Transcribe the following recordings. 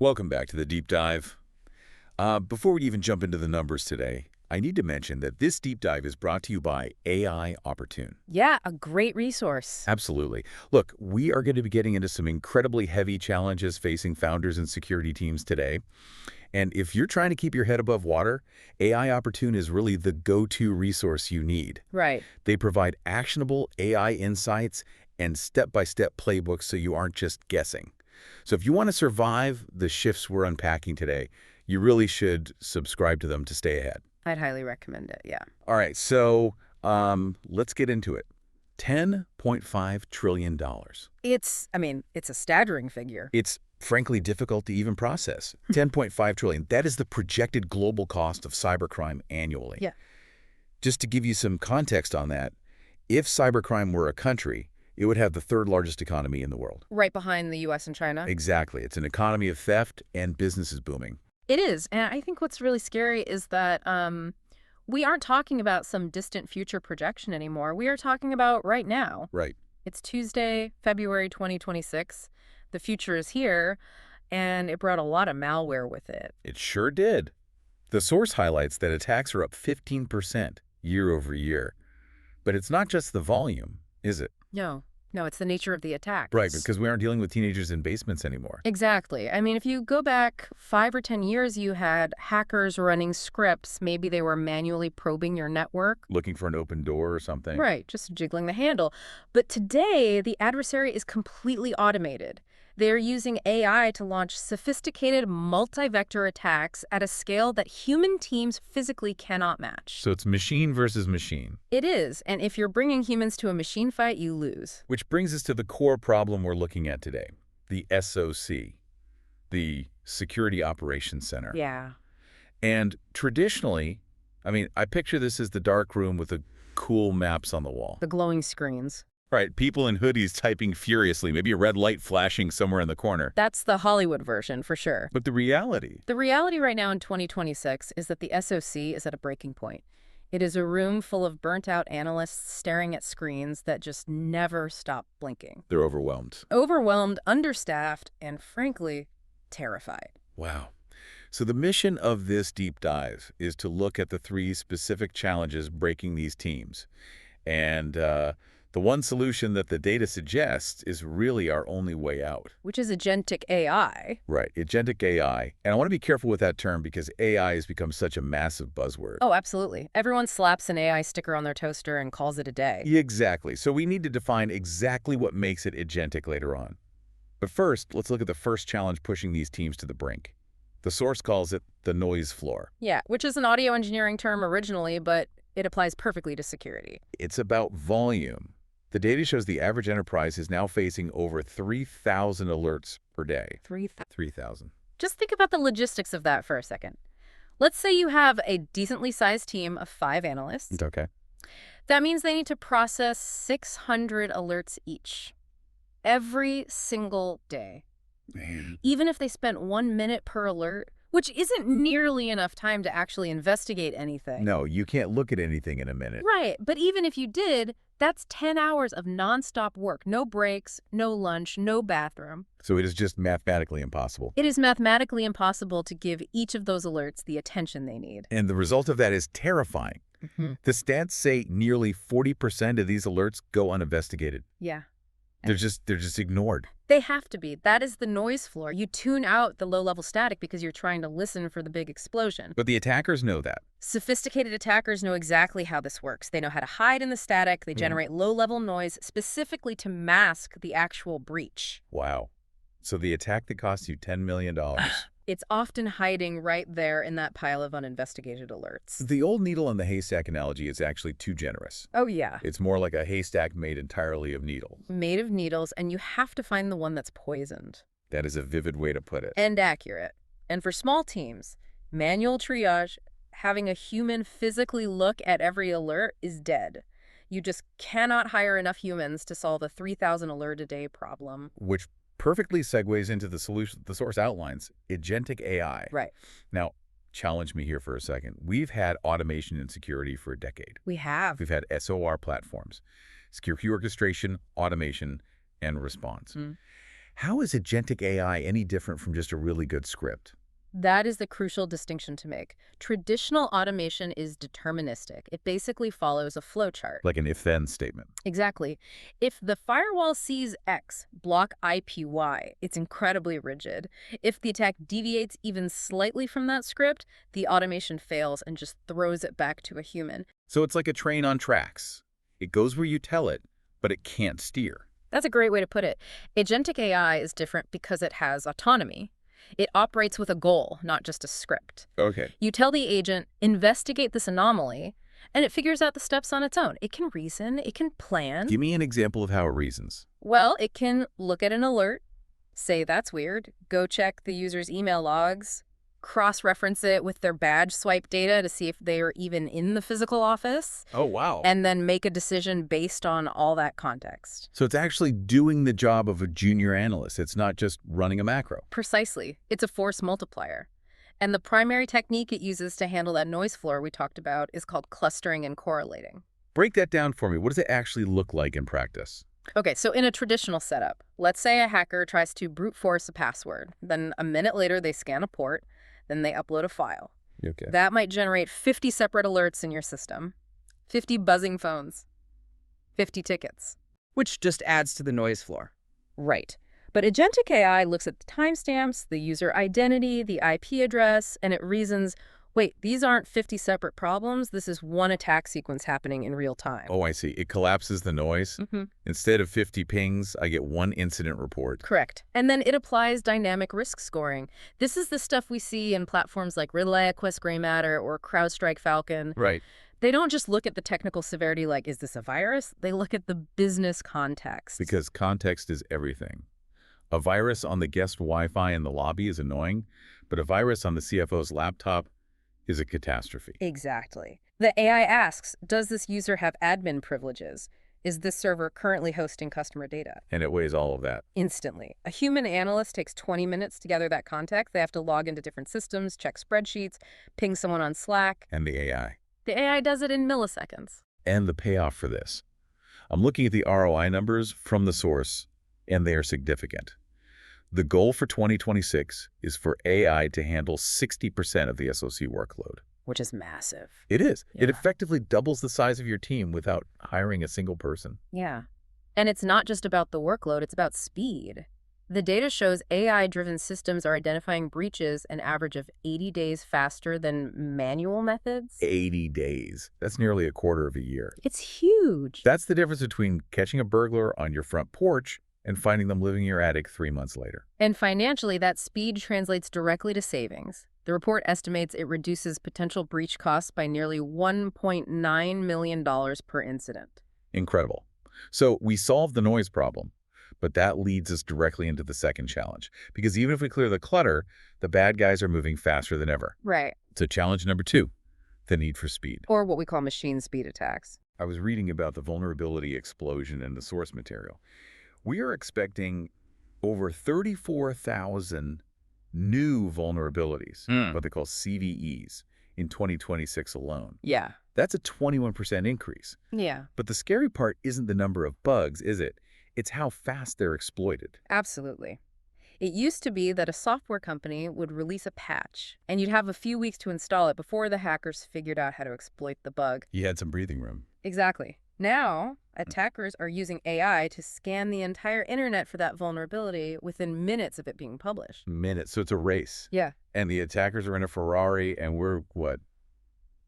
Welcome back to the deep dive. Before we even jump into the numbers today, I need to mention that this deep dive is brought to you by AI Opportune. Yeah, a great resource. Absolutely. Look, we are going to be getting into some incredibly heavy challenges facing founders and security teams today. And if you're trying to keep your head above water, AI Opportune is really the go-to resource you need. Right. They provide actionable AI insights and step-by-step playbooks so you aren't just guessing. So if you want to survive the shifts we're unpacking today, you really should subscribe to them to stay ahead. I'd highly recommend it, yeah. All right, so let's get into it. $10.5 trillion. It's a staggering figure. It's frankly difficult to even process. $10.5 trillion. That is the projected global cost of cybercrime annually. Yeah. Just to give you some context on that, if cybercrime were a country, it would have the third largest economy in the world. Right behind the U.S. and China? Exactly. It's an economy of theft and business is booming. It is, and I think what's really scary is that we aren't talking about some distant future projection anymore. We are talking about right now. Right. It's Tuesday, February 2026. The future is here, and it brought a lot of malware with it. It sure did. The source highlights that attacks are up 15% year over year. But it's not just the volume, is it? No, it's the nature of the attack. Right, because we aren't dealing with teenagers in basements anymore. Exactly. I mean, if you go back 5 or 10 years, you had hackers running scripts. Maybe they were manually probing your network. Looking for an open door or something. Right, just jiggling the handle. But today, the adversary is completely automated. They're using AI to launch sophisticated multi-vector attacks at a scale that human teams physically cannot match. So it's machine versus machine. It is, and if you're bringing humans to a machine fight, you lose. Which brings us to the core problem we're looking at today, the SOC, the Security Operations Center. Yeah. And traditionally, I picture this as the dark room with the cool maps on the wall. The glowing screens. Right, people in hoodies typing furiously, maybe a red light flashing somewhere in the corner. That's the Hollywood version, for sure. But the reality? The reality right now in 2026 is that the SOC is at a breaking point. It is a room full of burnt-out analysts staring at screens that just never stop blinking. They're overwhelmed. Overwhelmed, understaffed, and frankly, terrified. Wow. So the mission of this deep dive is to look at the 3 specific challenges breaking these teams. And the one solution that the data suggests is really our only way out. Which is agentic AI. Right, agentic AI. And I want to be careful with that term because AI has become such a massive buzzword. Oh, absolutely. Everyone slaps an AI sticker on their toaster and calls it a day. Exactly. So we need to define exactly what makes it agentic later on. But first, let's look at the first challenge pushing these teams to the brink. The source calls it the noise floor. Yeah, which is an audio engineering term originally, but it applies perfectly to security. It's about volume. The data shows the average enterprise is now facing over 3,000 alerts per day. 3,000. Just think about the logistics of that for a second. Let's say you have a decently sized team of 5 analysts. Okay. That means they need to process 600 alerts each. Every single day. Man. Even if they spent 1 minute per alert, which isn't nearly enough time to actually investigate anything. No, you can't look at anything in a minute. Right, but even if you did, that's 10 hours of nonstop work. No breaks, no lunch, no bathroom. So it is just mathematically impossible. It is mathematically impossible to give each of those alerts the attention they need. And the result of that is terrifying. The stats say nearly 40% of these alerts go uninvestigated. Yeah. They're just ignored. They have to be. That is the noise floor. You tune out the low-level static because you're trying to listen for the big explosion. But the attackers know that. Sophisticated attackers know exactly how this works. They know how to hide in the static. They generate low-level noise specifically to mask the actual breach. Wow. So the attack that costs you $10 million. It's often hiding right there in that pile of uninvestigated alerts. The old needle in the haystack analogy is actually too generous. Oh, yeah. It's more like a haystack made entirely of needles. Made of needles, and you have to find the one that's poisoned. That is a vivid way to put it. And accurate. And for small teams, manual triage, having a human physically look at every alert is dead. You just cannot hire enough humans to solve a 3,000 alert a day problem. Which perfectly segues into the solution the source outlines, agentic AI. Right. Now, challenge me here for a second. We've had automation in security for a decade. We have. We've had SOR platforms, security orchestration, automation, and response. How is agentic AI any different from just a really good script? That is the crucial distinction to make. Traditional automation is deterministic. It basically follows a flowchart. Like an if-then statement. Exactly. If the firewall sees X, block IP Y, it's incredibly rigid. If the attack deviates even slightly from that script, the automation fails and just throws it back to a human. So it's like a train on tracks. It goes where you tell it, but it can't steer. That's a great way to put it. Agentic AI is different because it has autonomy. It operates with a goal, not just a script. Okay. You tell the agent, investigate this anomaly, and it figures out the steps on its own. It can reason, it can plan. Give me an example of how it reasons. Well, it can look at an alert, say that's weird, go check the user's email logs, cross-reference it with their badge swipe data to see if they are even in the physical office, Oh, wow. and then make a decision based on all that context. So it's actually doing the job of a junior analyst. It's not just running a macro. Precisely. It's a force multiplier. And the primary technique it uses to handle that noise floor we talked about is called clustering and correlating. Break that down for me. What does it actually look like in practice? Okay, so in a traditional setup, let's say a hacker tries to brute force a password. Then a minute later, they scan a port. Then they upload a file. Okay. That might generate 50 separate alerts in your system, 50 buzzing phones, 50 tickets. Which just adds to the noise floor. Right. But agentic AI looks at the timestamps, the user identity, the IP address, and it reasons, wait, these aren't 50 separate problems. This is one attack sequence happening in real time. Oh, I see. It collapses the noise. Instead of 50 pings, I get one incident report. Correct. And then it applies dynamic risk scoring. This is the stuff we see in platforms like ReliaQuest GreyMatter or CrowdStrike Falcon. Right. They don't just look at the technical severity like, is this a virus? They look at the business context. Because context is everything. A virus on the guest Wi-Fi in the lobby is annoying, but a virus on the CFO's laptop is a catastrophe. Exactly. The AI asks, does this user have admin privileges? Is this server currently hosting customer data? And it weighs all of that. Instantly. A human analyst takes 20 minutes to gather that context. They have to log into different systems, check spreadsheets, ping someone on Slack. And the AI. The AI does it in milliseconds. And the payoff for this. I'm looking at the ROI numbers from the source, and they are significant. The goal for 2026 is for AI to handle 60% of the SOC workload. Which is massive. It is. Yeah. It effectively doubles the size of your team without hiring a single person. Yeah. And it's not just about the workload, it's about speed. The data shows AI-driven systems are identifying breaches an average of 80 days faster than manual methods. 80 days. That's nearly a quarter of a year. It's huge. That's the difference between catching a burglar on your front porch and finding them living in your attic 3 months later. And financially, that speed translates directly to savings. The report estimates it reduces potential breach costs by nearly $1.9 million per incident. Incredible. So we solved the noise problem, but that leads us directly into the second challenge. Because even if we clear the clutter, the bad guys are moving faster than ever. Right. So challenge number 2, the need for speed. Or what we call machine speed attacks. I was reading about the vulnerability explosion in the source material. We are expecting over 34,000 new vulnerabilities, what they call CVEs, in 2026 alone. Yeah. That's a 21% increase. Yeah. But the scary part isn't the number of bugs, is it? It's how fast they're exploited. Absolutely. It used to be that a software company would release a patch, and you'd have a few weeks to install it before the hackers figured out how to exploit the bug. You had some breathing room. Exactly. Now, attackers are using AI to scan the entire internet for that vulnerability within minutes of it being published. Minutes. So it's a race. Yeah. And the attackers are in a Ferrari, and we're, what,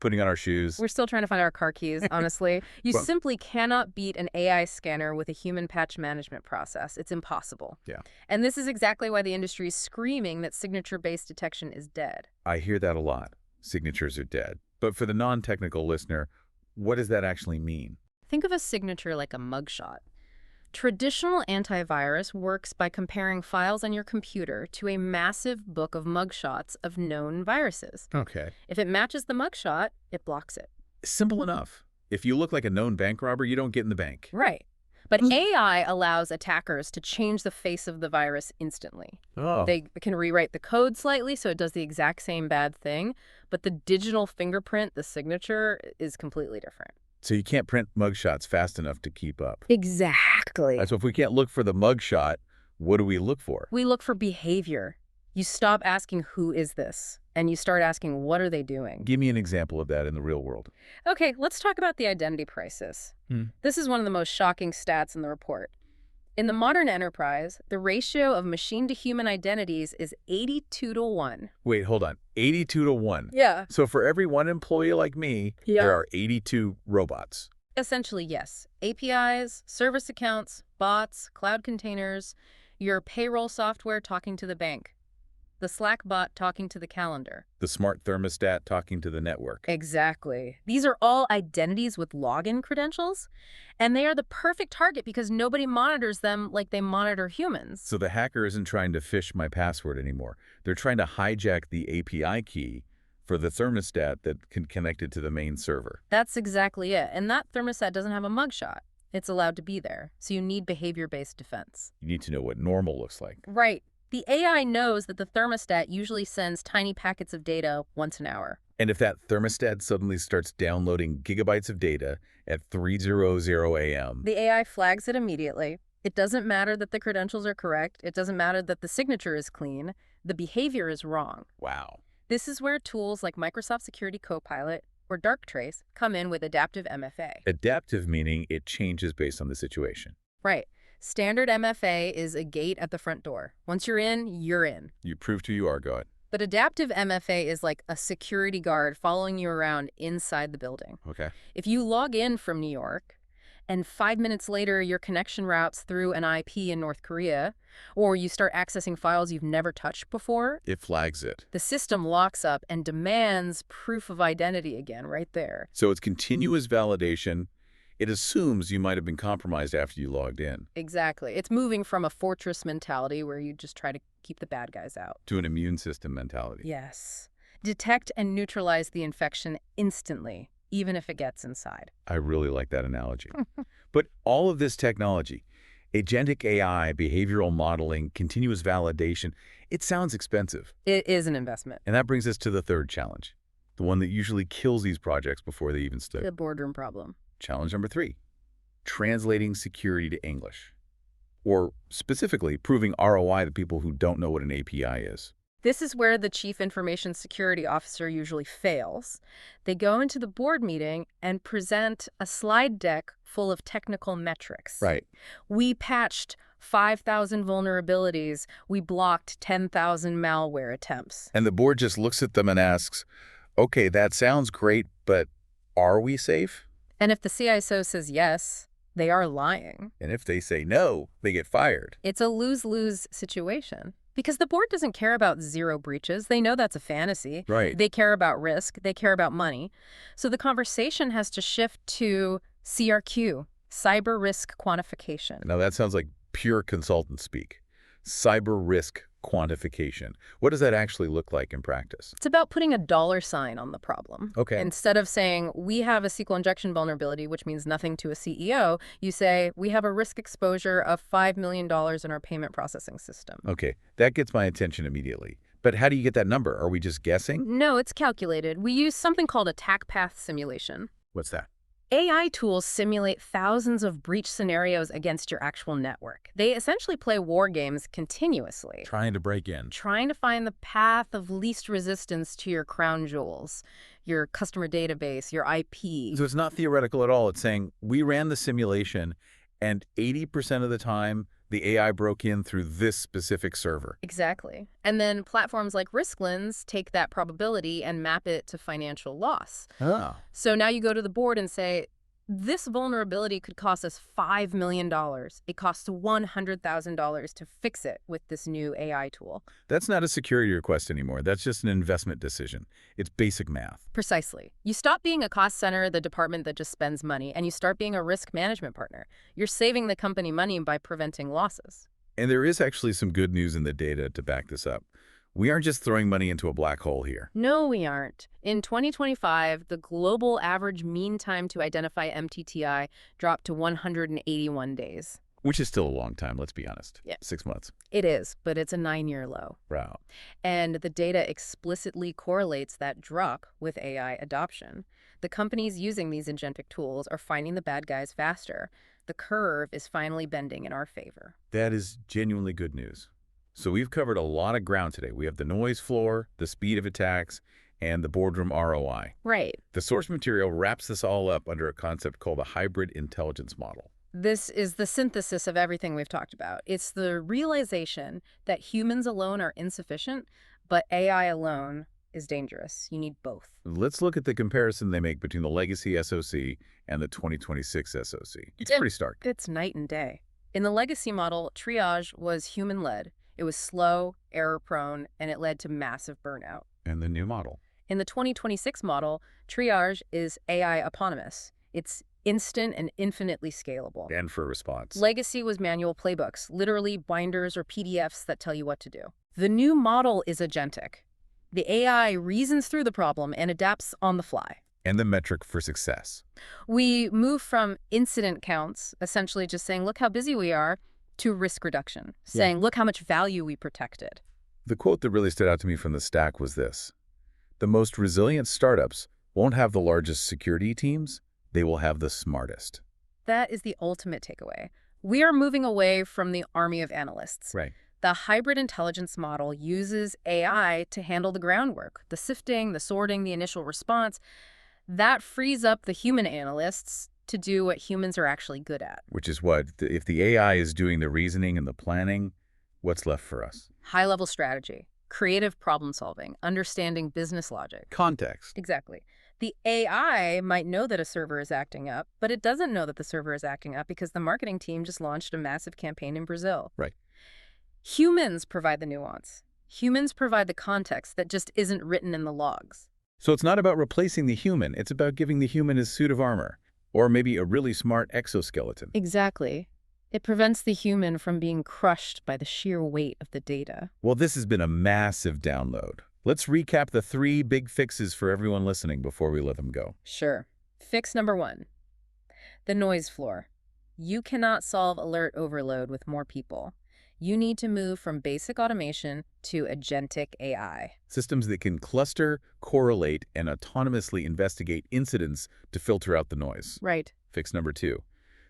putting on our shoes? We're still trying to find our car keys, honestly. You Well- simply cannot beat an AI scanner with a human patch management process. It's impossible. Yeah. And this is exactly why the industry is screaming that signature-based detection is dead. I hear that a lot. Signatures are dead. But for the non-technical listener, what does that actually mean? Think of a signature like a mugshot. Traditional antivirus works by comparing files on your computer to a massive book of mugshots of known viruses. Okay. If it matches the mugshot, it blocks it. Simple enough. If you look like a known bank robber, you don't get in the bank. Right. But AI allows attackers to change the face of the virus instantly. Oh. They can rewrite the code slightly so it does the exact same bad thing, but the digital fingerprint, the signature, is completely different. So you can't print mugshots fast enough to keep up. Exactly. So if we can't look for the mugshot, What do we look for? We look for behavior. You stop asking, who is this? And you start asking, what are they doing? Give me an example of that in the real world. Okay, let's talk about the identity crisis. This is one of the most shocking stats in the report. In the modern enterprise, the ratio of machine-to-human identities is 82-1. Wait, hold on. 82-1. Yeah. So for every one employee like me, there are 82 robots. Essentially, yes. APIs, service accounts, bots, cloud containers, your payroll software talking to the bank, the Slack bot talking to the calendar. The smart thermostat talking to the network. Exactly. These are all identities with login credentials, and they are the perfect target because nobody monitors them like they monitor humans. So the hacker isn't trying to phish my password anymore. They're trying to hijack the API key for the thermostat that can connect it to the main server. That's exactly it. And that thermostat doesn't have a mugshot. It's allowed to be there. So you need behavior-based defense. You need to know what normal looks like. Right. The AI knows that the thermostat usually sends tiny packets of data once an hour. And if that thermostat suddenly starts downloading gigabytes of data at 3:00 a.m. The AI flags it immediately. It doesn't matter that the credentials are correct. It doesn't matter that the signature is clean. The behavior is wrong. Wow. This is where tools like Microsoft Security Copilot or Darktrace come in with adaptive MFA. Adaptive meaning it changes based on the situation. Right. Standard MFA is a gate at the front door. Once you're in, you're in. You proved who you are, God. But adaptive MFA is like a security guard following you around inside the building. Okay. If you log in from New York, and 5 minutes later your connection routes through an IP in North Korea, or you start accessing files you've never touched before, It flags it. the system locks up and demands proof of identity again right there. So it's continuous validation. It assumes you might have been compromised after you logged in Exactly. It's moving from a fortress mentality where you just try to keep the bad guys out. to an immune system mentality. Yes. Detect and neutralize the infection instantly, even if it gets inside. I really like that analogy. But all of this technology, agentic AI, behavioral modeling, continuous validation, it sounds expensive. It is an investment. And that brings us to the third challenge, the one that usually kills these projects before they even start. The boardroom problem. Challenge number 3, translating security to English. Or specifically, proving ROI to people who don't know what an API is. This is where the chief information security officer usually fails. They go into the board meeting and present a slide deck full of technical metrics. Right. We patched 5,000 vulnerabilities. We blocked 10,000 malware attempts. And the board just looks at them and asks, okay, that sounds great, but are we safe? And if the CISO says yes, they are lying. And if they say no, they get fired. It's a lose-lose situation. Because the board doesn't care about zero breaches. They know that's a fantasy. Right. They care about risk. They care about money. So the conversation has to shift to CRQ, cyber risk quantification. Now that sounds like pure consultant speak. Cyber risk quantification. What does that actually look like in practice? It's about putting a dollar sign on the problem. Okay. Instead of saying, we have a SQL injection vulnerability, which means nothing to a CEO, you say, we have a risk exposure of $5 million in our payment processing system. Okay, that gets my attention immediately. But how do you get that number? Are we just guessing? No, it's calculated. We use something called attack path simulation. What's that? AI tools simulate thousands of breach scenarios against your actual network. They essentially play war games continuously, Trying to break in. trying to find the path of least resistance to your crown jewels, your customer database, your IP. So it's not theoretical at all. It's saying we ran the simulation and 80% of the time the AI broke in through this specific server. Exactly. And then platforms like RiskLens take that probability and map it to financial loss. Oh. So now you go to the board and say, this vulnerability could cost us $5 million. It costs $100,000 to fix it with this new AI tool. That's not a security request anymore. That's just an investment decision. It's basic math. Precisely. You stop being a cost center, the department that just spends money, and you start being a risk management partner. You're saving the company money by preventing losses. And there is actually some good news in the data to back this up. We aren't just throwing money into a black hole here. No, we aren't. In 2025, the global average mean time to identify MTTI dropped to 181 days. Which is still a long time, let's be honest. Yeah. 6 months. It is, but it's a 9-year low. Wow. And the data explicitly correlates that drop with AI adoption. The companies using these agentic tools are finding the bad guys faster. The curve is finally bending in our favor. That is genuinely good news. So we've covered a lot of ground today. We have the noise floor, the speed of attacks, and the boardroom ROI. Right. The source material wraps this all up under a concept called a hybrid intelligence model. This is the synthesis of everything we've talked about. It's the realization that humans alone are insufficient, but AI alone is dangerous. You need both. Let's look at the comparison they make between the legacy SOC and the 2026 SOC. It's pretty stark. It's night and day. In the legacy model, triage was human-led. It was slow, error-prone, and it led to massive burnout. And the new model? In the 2026 model, triage is AI autonomous. It's instant and infinitely scalable. And for response. Legacy was manual playbooks, literally binders or PDFs that tell you what to do. The new model is agentic. The AI reasons through the problem and adapts on the fly. And the metric for success. We move from incident counts, essentially just saying, look how busy we are, to risk reduction, saying, look how much value we protected. The quote that really stood out to me from the stack was this: the most resilient startups won't have the largest security teams, they will have the smartest. That is the ultimate takeaway. We are moving away from the army of analysts. Right. The hybrid intelligence model uses AI to handle the groundwork, the sifting, the sorting, the initial response. That frees up the human analysts to do what humans are actually good at. Which is what? If the AI is doing the reasoning and the planning, what's left for us? High-level strategy, creative problem-solving, understanding business logic. Context. Exactly. The AI might know that a server is acting up, but it doesn't know that the server is acting up because the marketing team just launched a massive campaign in Brazil. Right. Humans provide the nuance. Humans provide the context that just isn't written in the logs. So it's not about replacing the human, it's about giving the human his suit of armor. Or maybe a really smart exoskeleton. Exactly. It prevents the human from being crushed by the sheer weight of the data. Well, this has been a massive download. Let's recap the 3 big fixes for everyone listening before we let them go. Sure. Fix number 1. The noise floor. You cannot solve alert overload with more people. You need to move from basic automation to agentic AI. Systems that can cluster, correlate, and autonomously investigate incidents to filter out the noise. Right. Fix number 2,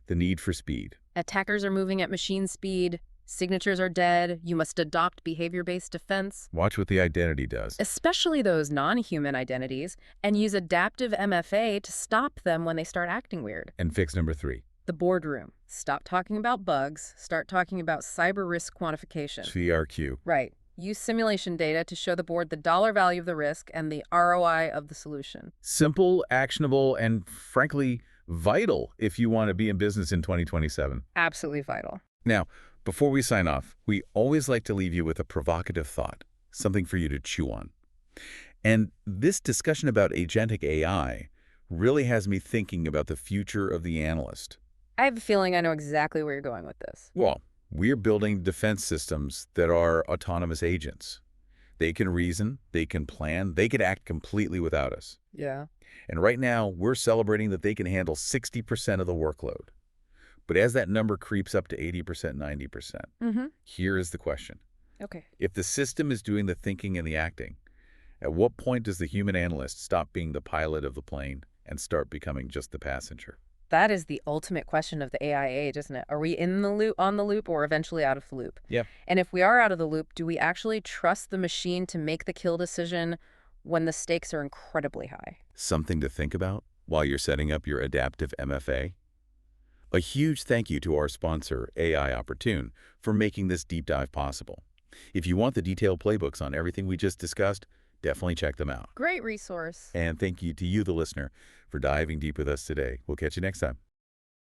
the need for speed. Attackers are moving at machine speed. Signatures are dead. You must adopt behavior-based defense. Watch what the identity does. Especially those non-human identities, and use adaptive MFA to stop them when they start acting weird. And fix number 3. The boardroom. Stop talking about bugs. Start talking about cyber risk quantification. CRQ. Right. Use simulation data to show the board the dollar value of the risk and the ROI of the solution. Simple, actionable, and frankly, vital if you want to be in business in 2027. Absolutely vital. Now, before we sign off, we always like to leave you with a provocative thought, something for you to chew on. And this discussion about agentic AI really has me thinking about the future of the analyst. I have a feeling I know exactly where you're going with this. Well, we're building defense systems that are autonomous agents. They can reason, they can plan, they can act completely without us. Yeah. And right now, we're celebrating that they can handle 60% of the workload. But as that number creeps up to 80%, 90%, here is the question. Okay. If the system is doing the thinking and the acting, at what point does the human analyst stop being the pilot of the plane and start becoming just the passenger? That is the ultimate question of the AI age, isn't it? Are we in the loop, on the loop, or eventually out of the loop? Yeah. And if we are out of the loop, do we actually trust the machine to make the kill decision when the stakes are incredibly high? Something to think about while you're setting up your adaptive MFA? A huge thank you to our sponsor, AI Opportune, for making this deep dive possible. If you want the detailed playbooks on everything we just discussed, definitely check them out. Great resource. And thank you to you, the listener, for diving deep with us today. We'll catch you next time.